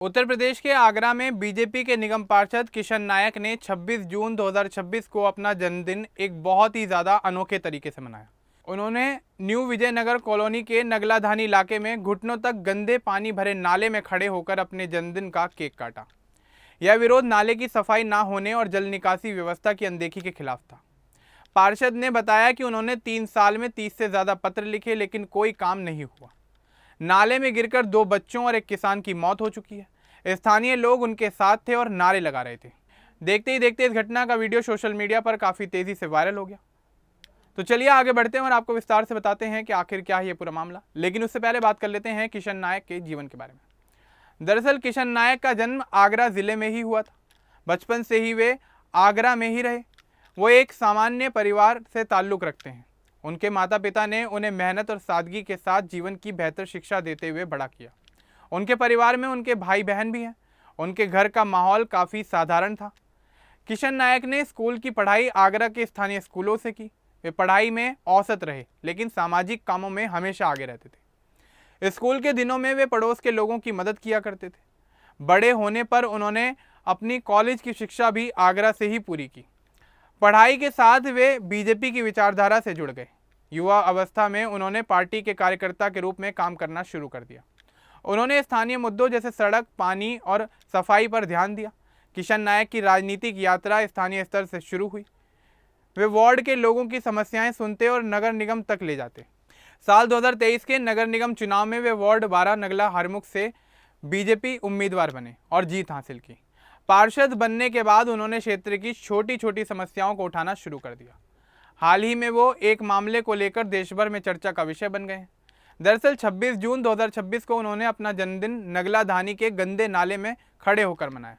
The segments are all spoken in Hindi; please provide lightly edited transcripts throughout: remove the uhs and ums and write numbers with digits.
उत्तर प्रदेश के आगरा में बीजेपी के निगम पार्षद किशन नायक ने 26 जून 2026 को अपना जन्मदिन एक बहुत ही ज़्यादा अनोखे तरीके से मनाया। उन्होंने न्यू विजयनगर कॉलोनी के नगलाधानी इलाके में घुटनों तक गंदे पानी भरे नाले में खड़े होकर अपने जन्मदिन का केक काटा। यह विरोध नाले की सफाई ना होने और जल निकासी व्यवस्था की अनदेखी के खिलाफ था। पार्षद ने बताया कि उन्होंने 3 साल में 30 से ज़्यादा पत्र लिखे, लेकिन कोई काम नहीं हुआ। नाले में गिरकर 2 बच्चों और एक किसान की मौत हो चुकी है। स्थानीय लोग उनके साथ थे और नारे लगा रहे थे। देखते ही देखते इस घटना का वीडियो सोशल मीडिया पर काफ़ी तेज़ी से वायरल हो गया। तो चलिए आगे बढ़ते हैं और आपको विस्तार से बताते हैं कि आखिर क्या है ये पूरा मामला। लेकिन उससे पहले बात कर लेते हैं किशन नायक के जीवन के बारे में। दरअसल किशन नायक का जन्म आगरा ज़िले में ही हुआ था। बचपन से ही वे आगरा में ही रहे। वो एक सामान्य परिवार से ताल्लुक़ रखते हैं। उनके माता पिता ने उन्हें मेहनत और सादगी के साथ जीवन की बेहतर शिक्षा देते हुए बड़ा किया। उनके परिवार में उनके भाई बहन भी हैं। उनके घर का माहौल काफ़ी साधारण था। किशन नायक ने स्कूल की पढ़ाई आगरा के स्थानीय स्कूलों से की। वे पढ़ाई में औसत रहे, लेकिन सामाजिक कामों में हमेशा आगे रहते थे। स्कूल के दिनों में वे पड़ोस के लोगों की मदद किया करते थे। बड़े होने पर उन्होंने अपनी कॉलेज की शिक्षा भी आगरा से ही पूरी की। पढ़ाई के साथ वे बीजेपी की विचारधारा से जुड़ गए। युवा अवस्था में उन्होंने पार्टी के कार्यकर्ता के रूप में काम करना शुरू कर दिया। उन्होंने स्थानीय मुद्दों जैसे सड़क, पानी और सफाई पर ध्यान दिया। किशन नायक की राजनीतिक यात्रा स्थानीय स्तर से शुरू हुई। वे वार्ड के लोगों की समस्याएं सुनते और नगर निगम तक ले जाते। साल 2023 के नगर निगम चुनाव में वे वार्ड 12 नगला हरमुख से बीजेपी उम्मीदवार बने और जीत हासिल की। पार्षद बनने के बाद उन्होंने क्षेत्र की छोटी छोटी समस्याओं को उठाना शुरू कर दिया। हाल ही में वो एक मामले को लेकर देश भर में चर्चा का विषय बन गए हैं। दरअसल 26 जून 2026 को उन्होंने अपना जन्मदिन नगलाधानी के गंदे नाले में खड़े होकर मनाया।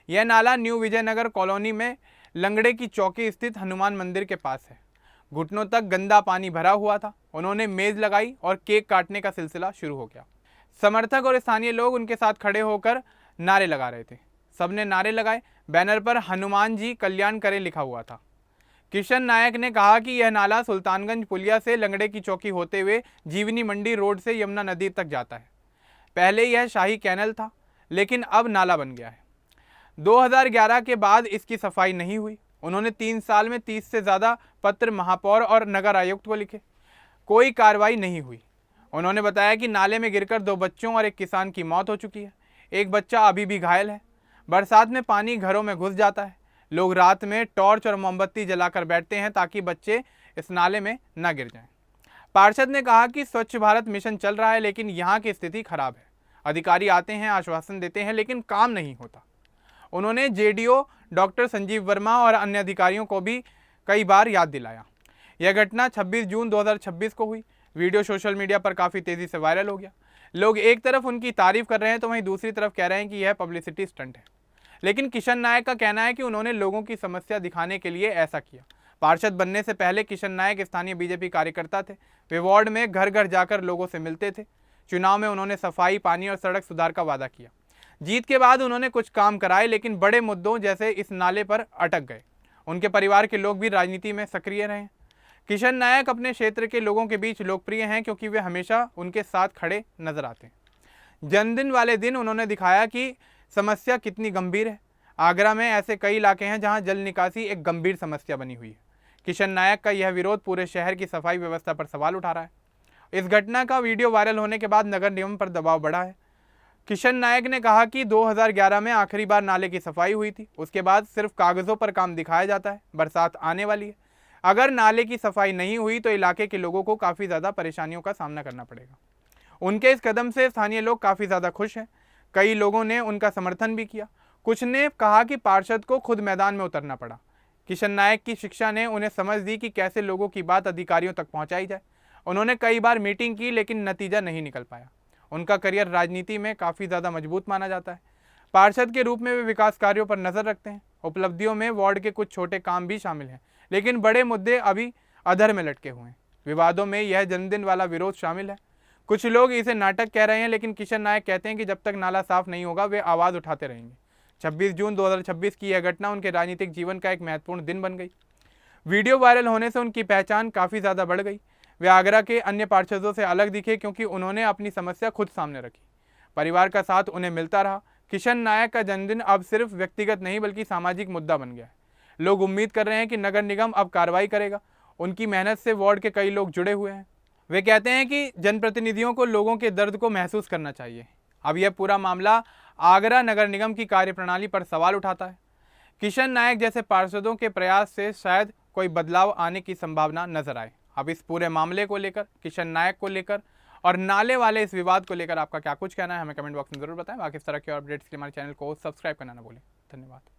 यह नाला न्यू विजयनगर कॉलोनी में लंगड़े की चौकी स्थित हनुमान मंदिर के पास है। घुटनों तक गंदा पानी भरा हुआ था। उन्होंने मेज़ लगाई और केक काटने का सिलसिला शुरू हो गया। समर्थक और स्थानीय लोग उनके साथ खड़े होकर नारे लगा रहे थे। सबने नारे लगाए। बैनर पर हनुमान जी कल्याण करें लिखा हुआ था। किशन नायक ने कहा कि यह नाला सुल्तानगंज पुलिया से लंगड़े की चौकी होते हुए जीवनी मंडी रोड से यमुना नदी तक जाता है। पहले यह शाही कैनल था, लेकिन अब नाला बन गया है। 2011 के बाद इसकी सफाई नहीं हुई। उन्होंने 3 साल में 30 से ज़्यादा पत्र महापौर और नगर आयुक्त को लिखे। कोई कार्रवाई नहीं हुई। उन्होंने बताया कि नाले में गिरकर 2 बच्चों और एक किसान की मौत हो चुकी है। एक बच्चा अभी भी घायल है। बरसात में पानी घरों में घुस जाता है। लोग रात में टॉर्च और मोमबत्ती जलाकर बैठते हैं ताकि बच्चे इस नाले में न गिर जाएं। पार्षद ने कहा कि स्वच्छ भारत मिशन चल रहा है, लेकिन यहाँ की स्थिति खराब है। अधिकारी आते हैं, आश्वासन देते हैं, लेकिन काम नहीं होता। उन्होंने जेडीओ डॉक्टर संजीव वर्मा और अन्य अधिकारियों को भी कई बार याद दिलाया। यह घटना 26 जून 2026 को हुई। वीडियो सोशल मीडिया पर काफ़ी तेज़ी से वायरल हो गया। लोग एक तरफ उनकी तारीफ कर रहे हैं तो वहीं दूसरी तरफ कह रहे हैं कि यह पब्लिसिटी स्टंट है। लेकिन किशन नायक का कहना है कि उन्होंने लोगों की समस्या दिखाने के लिए ऐसा किया। पार्षद बनने से पहले किशन नायक स्थानीय बीजेपी कार्यकर्ता थे। वे वार्ड में घर घर जाकर लोगों से मिलते थे। चुनाव में उन्होंने सफाई, पानी और सड़क सुधार का वादा किया। जीत के बाद उन्होंने कुछ काम कराए, लेकिन बड़े मुद्दों जैसे इस नाले पर अटक गए। उनके परिवार के लोग भी राजनीति में सक्रिय रहे। किशन नायक अपने क्षेत्र के लोगों के बीच लोकप्रिय हैं क्योंकि वे हमेशा उनके साथ खड़े नजर आते हैं। जन्मदिन वाले दिन उन्होंने दिखाया कि समस्या कितनी गंभीर है। आगरा में ऐसे कई इलाके हैं जहां जल निकासी एक गंभीर समस्या बनी हुई है। किशन नायक का यह विरोध पूरे शहर की सफाई व्यवस्था पर सवाल उठा रहा है। इस घटना का वीडियो वायरल होने के बाद नगर निगम पर दबाव बढ़ा है। किशन नायक ने कहा कि 2011 में आखिरी बार नाले की सफाई हुई थी। उसके बाद सिर्फ कागज़ों पर काम दिखाया जाता है। बरसात आने वाली है। अगर नाले की सफाई नहीं हुई तो इलाके के लोगों को काफ़ी ज़्यादा परेशानियों का सामना करना पड़ेगा। उनके इस कदम से स्थानीय लोग काफ़ी ज़्यादा खुश हैं। कई लोगों ने उनका समर्थन भी किया। कुछ ने कहा कि पार्षद को खुद मैदान में उतरना पड़ा। किशन नायक की शिक्षा ने उन्हें समझ दी कि कैसे लोगों की बात अधिकारियों तक पहुंचाई जाए। उन्होंने कई बार मीटिंग की, लेकिन नतीजा नहीं निकल पाया। उनका करियर राजनीति में काफ़ी ज़्यादा मजबूत माना जाता है। पार्षद के रूप में वे विकास कार्यों पर नज़र रखते हैं। उपलब्धियों में वार्ड के कुछ छोटे काम भी शामिल हैं, लेकिन बड़े मुद्दे अभी अधर में लटके हुए हैं। विवादों में यह जन्मदिन वाला विरोध शामिल है। कुछ लोग इसे नाटक कह रहे हैं, लेकिन किशन नायक कहते हैं कि जब तक नाला साफ नहीं होगा वे आवाज़ उठाते रहेंगे। 26 जून 2026 की यह घटना उनके राजनीतिक जीवन का एक महत्वपूर्ण दिन बन गई। वीडियो वायरल होने से उनकी पहचान काफ़ी ज़्यादा बढ़ गई। वे आगरा के अन्य पार्षदों से अलग दिखे क्योंकि उन्होंने अपनी समस्या खुद सामने रखी। परिवार का साथ उन्हें मिलता रहा। किशन नायक का जन्मदिन अब सिर्फ व्यक्तिगत नहीं बल्कि सामाजिक मुद्दा बन गया है। लोग उम्मीद कर रहे हैं कि नगर निगम अब कार्रवाई करेगा। उनकी मेहनत से वार्ड के कई लोग जुड़े हुए हैं। वे कहते हैं कि जनप्रतिनिधियों को लोगों के दर्द को महसूस करना चाहिए। अब यह पूरा मामला आगरा नगर निगम की कार्यप्रणाली पर सवाल उठाता है। किशन नायक जैसे पार्षदों के प्रयास से शायद कोई बदलाव आने की संभावना नजर आए। अब इस पूरे मामले को लेकर, किशन नायक को लेकर और नाले वाले इस विवाद को लेकर आपका क्या कुछ कहना है, हमें कमेंट बॉक्स में जरूर बताएं। बाकी इस तरह के अपडेट्स के लिए हमारे चैनल को सब्सक्राइब करना ना भूलें। धन्यवाद।